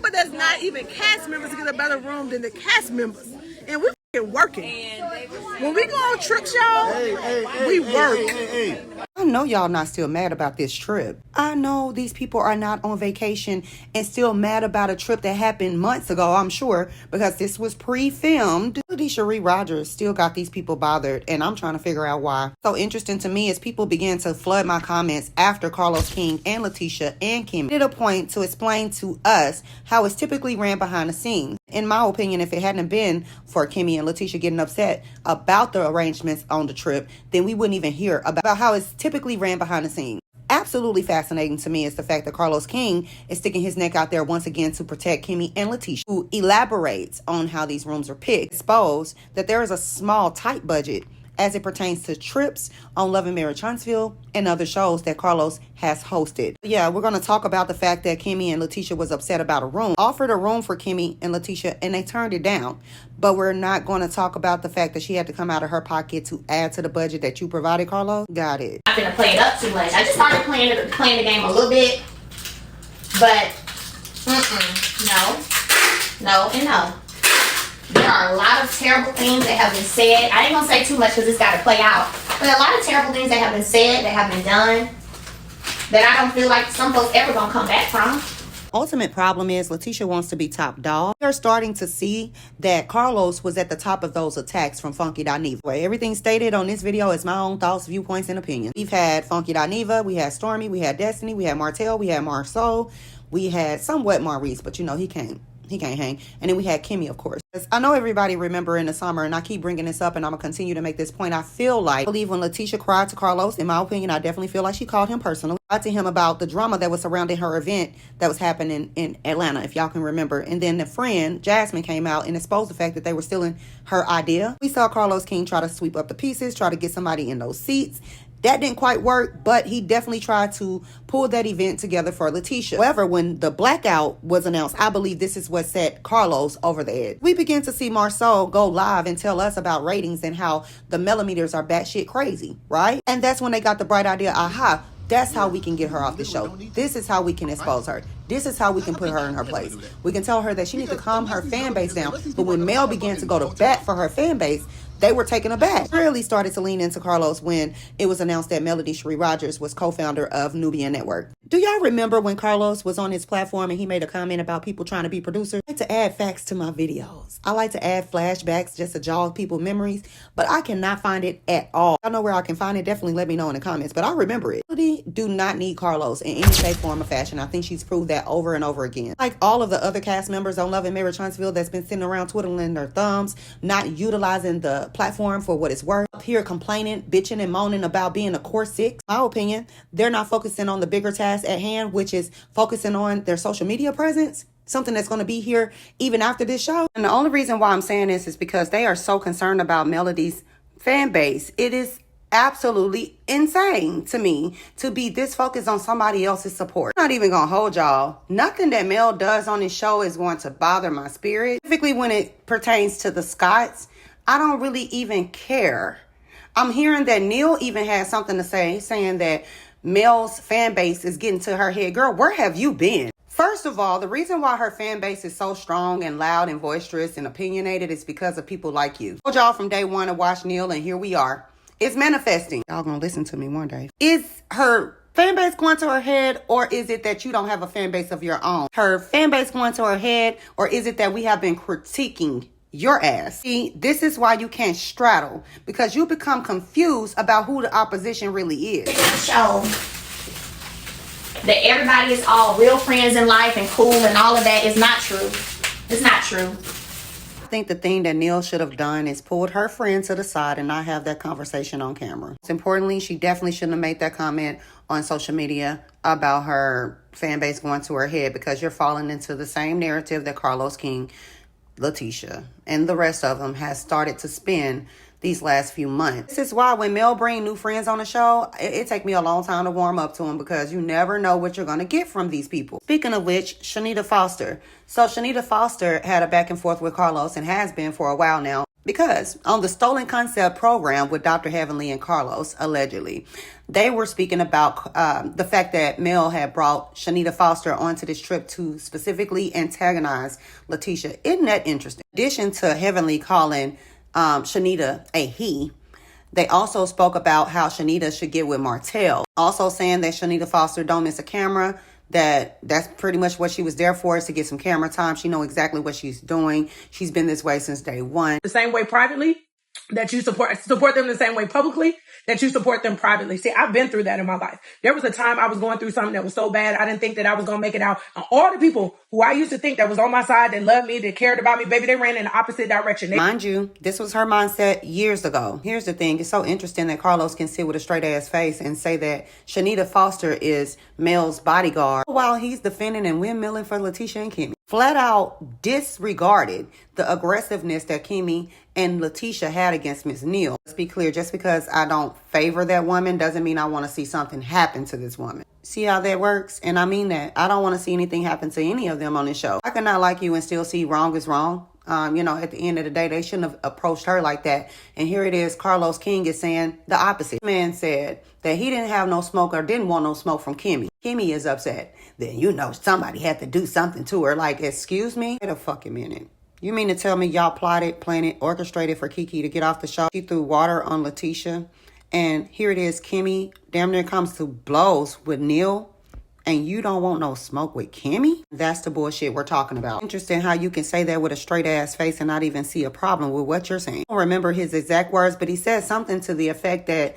people that's not even cast members to get a better room than the cast members. And we fucking working. When we go on trips, y'all, we work. I know y'all not still mad about this trip. I know these people are not on vacation and still mad about a trip that happened months ago, I'm sure, because this was pre-filmed. Shenita Rogers still got these people bothered, and I'm trying to figure out why. So interesting to me is people began to flood my comments after Carlos King and Letitia and Kim did a point to explain to us how it's typically ran behind the scenes. In my opinion, if it hadn't been for Kimmy and Letitia getting upset about the arrangements on the trip, then we wouldn't even hear about how it's typically ran behind the scenes. Absolutely fascinating to me is the fact that Carlos King is sticking his neck out there once again to protect Kimmy and Letitia, who elaborates on how these rooms are picked. Expose that there is a small, tight budget as it pertains to trips on Love and Marriage Huntsville and other shows that Carlos has hosted. Yeah, we're going to talk about the fact that Kimmy and Letitia was upset about a room. Offered a room for Kimmy and Letitia and they turned it down. But we're not going to talk about the fact that she had to come out of her pocket to add to the budget that you provided, Carlos. Got it. I'm gonna play it up too much. I just started playing the game a little bit, but no and no. There are a lot of terrible things that have been said. I ain't gonna say too much because it's got to play out. But a lot of terrible things that have been said, that have been done, that I don't feel like some folks ever gonna come back from. Ultimate problem is Letitia wants to be top dog. We're starting to see that Carlos was at the top of those attacks from Funky Dineva. Where everything stated on this video is my own thoughts, viewpoints, and opinions. We've had Funky Dineva, we had Stormy, we had Destiny, we had Martell, we had Marceau, we had somewhat Maurice, but you know he can't hang. And then we had Kimmy, of course. I know everybody remember in the summer, and I keep bringing this up, and I'm going to continue to make this point. I believe when Letitia cried to Carlos, in my opinion, I definitely feel like she called him personally. Cried to him about the drama that was surrounding her event that was happening in Atlanta, if y'all can remember. And then the friend, Jasmine, came out and exposed the fact that they were stealing her idea. We saw Carlos King try to sweep up the pieces, try to get somebody in those seats. That didn't quite work, but he definitely tried to pull that event together for Letitia. However, when the blackout was announced, I believe this is what set Carlos over the edge. We began to see Marceau go live and tell us about ratings and how the millimeters are batshit crazy, right? And that's when they got the bright idea, aha, that's how we can get her off the show. This is how we can expose her. This is how we can put her in her place. We can tell her that she needs to calm her fan base down. But when Mel began to go to bat for her fan base, they were taken aback. Really started to lean into Carlos when it was announced that Melody Cherie Rogers was co-founder of Nubian Network. Do y'all remember when Carlos was on his platform and he made a comment about people trying to be producers? I like to add facts to my videos. I like to add flashbacks just to jog people's memories, but I cannot find it at all. Y'all know where I can find it? Definitely let me know in the comments, but I remember it. Melody do not need Carlos in any shape, form, or fashion. I think she's proved that over and over again. Like all of the other cast members on Love and Marriage Huntsville that's been sitting around twiddling their thumbs, not utilizing the platform for what it's worth, up here complaining, bitching, and moaning about being a core six. In my opinion, they're not focusing on the bigger task at hand, which is focusing on their social media presence, something that's going to be here even after this show. And the only reason why I'm saying this is because they are so concerned about Melody's fan base. It is absolutely insane to me to be this focused on somebody else's support. I'm not even gonna hold y'all. Nothing that Mel does on this show is going to bother my spirit. Specifically when it pertains to the Scotts, I don't really even care. I'm hearing that Neil even has something to say, saying that Mel's fan base is getting to her head. Girl, where have you been? First of all, the reason why her fan base is so strong and loud and boisterous and opinionated is because of people like you. I told y'all from day one to watch Neil, and here we are. It's manifesting. Y'all gonna listen to me one day. Is her fan base going to her head, or is it that you don't have a fan base of your own? Her fan base going to her head, or is it that we have been critiquing your ass? See, this is why you can't straddle, because you become confused about who the opposition really is. Show that everybody is all real friends in life and cool and all of that is not true. It's not true. I think the thing that Neil should have done is pulled her friend to the side and not have that conversation on camera. Most importantly, she definitely shouldn't have made that comment on social media about her fan base going to her head, because you're falling into the same narrative that Carlos King, Letitia, and the rest of them has started to spin these last few months. This is why when Mel bring new friends on the show, it take me a long time to warm up to them, because you never know what you're going to get from these people. Speaking of which, Shenita Foster. So Shenita Foster had a back and forth with Carlos, and has been for a while now. Because on the Stolen Concept program with Dr. Heavenly and Carlos, allegedly, they were speaking about the fact that Mel had brought Shenita Foster onto this trip to specifically antagonize Letitia. Isn't that interesting? In addition to Heavenly calling Shenita a he, they also spoke about how Shenita should get with Martell. Also saying that Shenita Foster don't miss a camera. That's pretty much what she was there for, is to get some camera time. She know exactly what she's doing. She's been this way since day one. The same way privately that you support them the same way publicly that you support them privately. See, I've been through that in my life. There was a time I was going through something that was so bad, I didn't think that I was going to make it out. And all the people who I used to think that was on my side, that loved me, that cared about me, baby, they ran in the opposite direction. Mind you, this was her mindset years ago. Here's the thing. It's so interesting that Carlos can sit with a straight ass face and say that Shenita Foster is Mel's bodyguard while he's defending and windmilling for Letitia and Kimmy. Flat out disregarded the aggressiveness that Kimmy and Letitia had against Miss Neal. Let's be clear, just because I don't favor that woman doesn't mean I want to see something happen to this woman. See how that works? And I mean that. I don't want to see anything happen to any of them on this show. I cannot like you and still see wrong is wrong. At the end of the day, they shouldn't have approached her like that. And here it is, Carlos King is saying the opposite. The man said that he didn't have no smoke or didn't want no smoke from Kimmy. Kimmy is upset. Then somebody had to do something to her. Like, excuse me? Wait a fucking minute. You mean to tell me y'all plotted, planned, orchestrated for Kiki to get off the show? She threw water on Letitia. And here it is, Kimmy damn near comes to blows with Neal. And you don't want no smoke with Kimmy? That's the bullshit we're talking about. Interesting how you can say that with a straight ass face and not even see a problem with what you're saying. I don't remember his exact words, but he said something to the effect that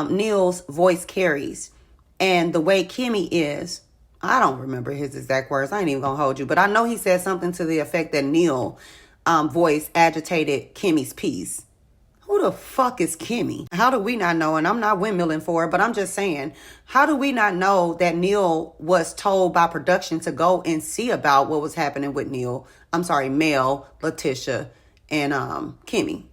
Neal's voice carries. And the way Kimmy is, I don't remember his exact words. I ain't even gonna hold you. But I know he said something to the effect that Neal voice agitated Kimmy's peace. Who the fuck is Kimmy? How do we not know? And I'm not windmilling for it, but I'm just saying, how do we not know that Neal was told by production to go and see about what was happening with Mel, Letitia, and Kimmy?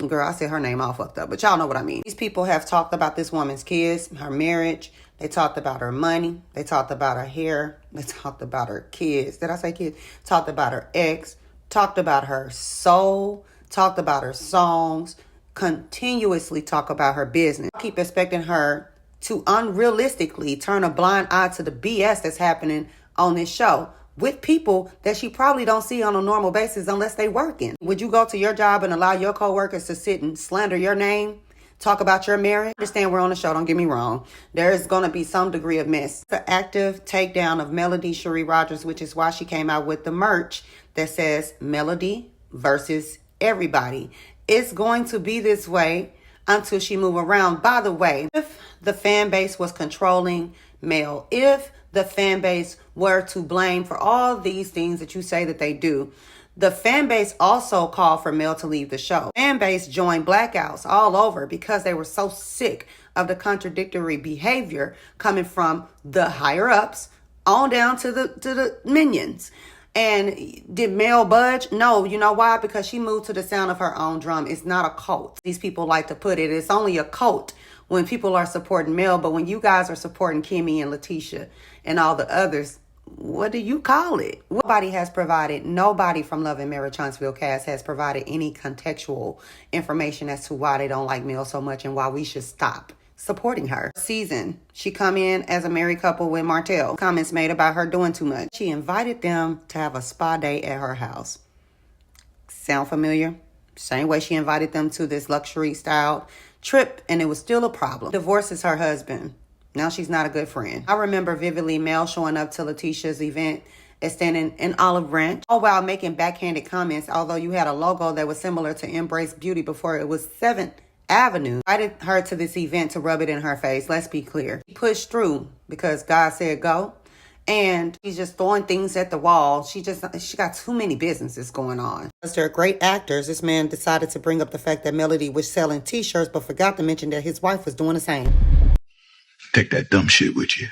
Girl, I said her name all fucked up, but y'all know what I mean. These people have talked about this woman's kids, her marriage. They talked about her money. They talked about her hair. They talked about her kids. Did I say kids? Talked about her ex. Talked about her soul. Talked about her songs. Continuously talk about her business. I keep expecting her to unrealistically turn a blind eye to the BS that's happening on this show with people that she probably don't see on a normal basis unless they working. Would you go to your job and allow your coworkers to sit and slander your name? Talk about your marriage? I understand we're on the show, don't get me wrong. There is going to be some degree of mess. The active takedown of Melody Cherie Rogers, which is why she came out with the merch that says Melody versus everybody. It's going to be this way until she move around. By the way, if the fan base was controlling Mel, if the fan base were to blame for all these things that you say that they do, the fan base also called for Mel to leave the show. Fan base joined blackouts all over because they were so sick of the contradictory behavior coming from the higher ups on down to the minions. And did Mel budge? No. You know why? Because she moved to the sound of her own drum. It's not a cult. These people like to put it. It's only a cult when people are supporting Mel. But when you guys are supporting Kimmy and Letitia and all the others, what do you call it? Nobody from Love and Marriage Huntsville cast has provided any contextual information as to why they don't like Mel so much and why we should stop supporting her. Season, she come in as a married couple with Martell. Comments made about her doing too much. She invited them to have a spa day at her house. Sound familiar? Same way she invited them to this luxury style trip, and it was still a problem. Divorces her husband. Now she's not a good friend. I remember vividly Mel showing up to Letitia's event and standing in Olive Branch, all while making backhanded comments, although you had a logo that was similar to Embrace Beauty before it was 7th Avenue. Invited her to this event to rub it in her face. Let's be clear. She pushed through because God said go. And she's just throwing things at the wall. She got too many businesses going on. Because they're great actors, this man decided to bring up the fact that Melody was selling t-shirts, but forgot to mention that his wife was doing the same. Take that dumb shit with you.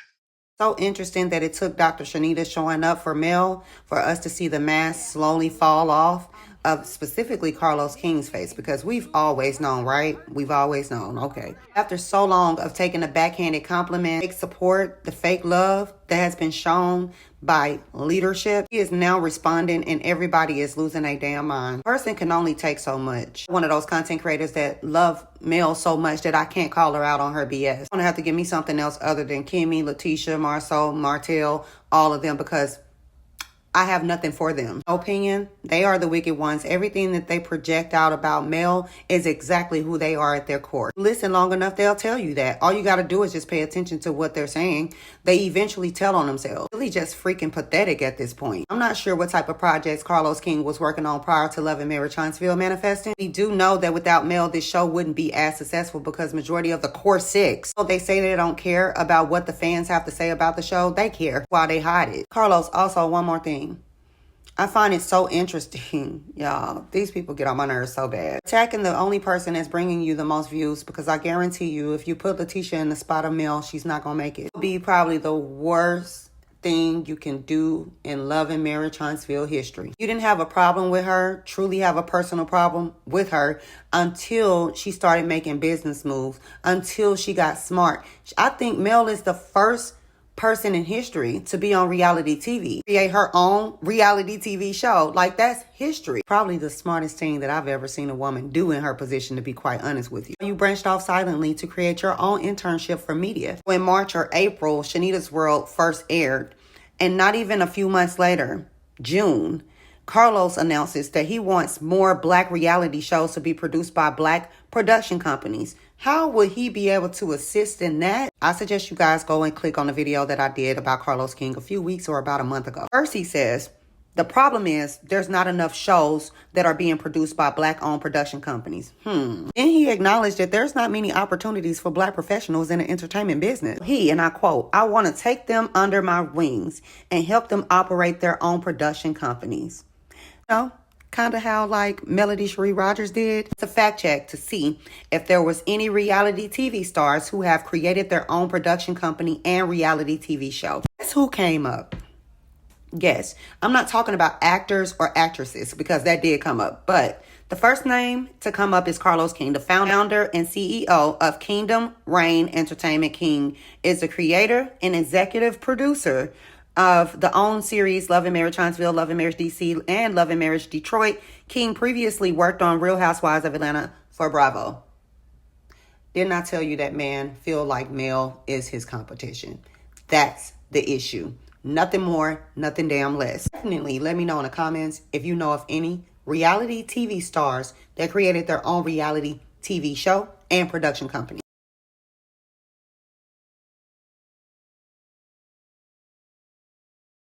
So interesting that it took Dr. Shenita showing up for Mel for us to see the mask slowly fall off of specifically Carlos King's face, because we've always known, right? We've always known, okay. After so long of taking a backhanded compliment, fake support, the fake love that has been shown by leadership. He is now responding and everybody is losing their damn mind. Person can only take so much. One of those content creators that love Mel so much that I can't call her out on her BS. I'm gonna have to give me something else other than Kimmy, Letitia, Marceau, Martell, all of them, because I have nothing for them. Opinion, they are the wicked ones. Everything that they project out about Mel is exactly who they are at their core. Listen long enough, they'll tell you that. All you got to do is just pay attention to what they're saying. They eventually tell on themselves. Really just freaking pathetic at this point. I'm not sure what type of projects Carlos King was working on prior to Love and Marriage Huntsville manifesting. We do know that without Mel, this show wouldn't be as successful because majority of the core six, so they say they don't care about what the fans have to say about the show. They care while they hide it. Carlos, also one more thing. I find it so interesting, y'all. These people get on my nerves so bad. Attacking the only person that's bringing you the most views, because I guarantee you, if you put Letitia in the spot of Mel, she's not going to make it. It'll be probably the worst thing you can do in Love and Marriage Huntsville history. You didn't have a problem with her, truly have a personal problem with her, until she started making business moves, until she got smart. I think Mel is the first person in history to be on reality TV, create her own reality TV show. Like, that's history. Probably the smartest thing that I've ever seen a woman do in her position, to be quite honest with you. You branched off silently to create your own internship for media. When March or April, Shenita's World first aired, and not even a few months later, June, Carlos announces that he wants more Black reality shows to be produced by Black production companies. How would he be able to assist in that? I suggest you guys go and click on the video that I did about Carlos King a few weeks or about a month ago. First, he says, the problem is there's not enough shows that are being produced by Black-owned production companies. Then he acknowledged that there's not many opportunities for Black professionals in the entertainment business. He, and I quote, I want to take them under my wings and help them operate their own production companies. You know, kind of how like Melody Cherie Rogers did. It's a fact check to see if there was any reality TV stars who have created their own production company and reality TV show. Guess who came up? Yes, I'm not talking about actors or actresses, because that did come up. But the first name to come up is Carlos King, the founder and CEO of Kingdom Reign Entertainment. King is the creator and executive producer of the own series Love and Marriage Huntsville, Love and Marriage DC, and Love and Marriage Detroit. King previously worked on Real Housewives of Atlanta for Bravo. Didn't I tell you that man feel like Mel is his competition? That's the issue. Nothing more, nothing damn less. Definitely let me know in the comments if you know of any reality TV stars that created their own reality TV show and production company.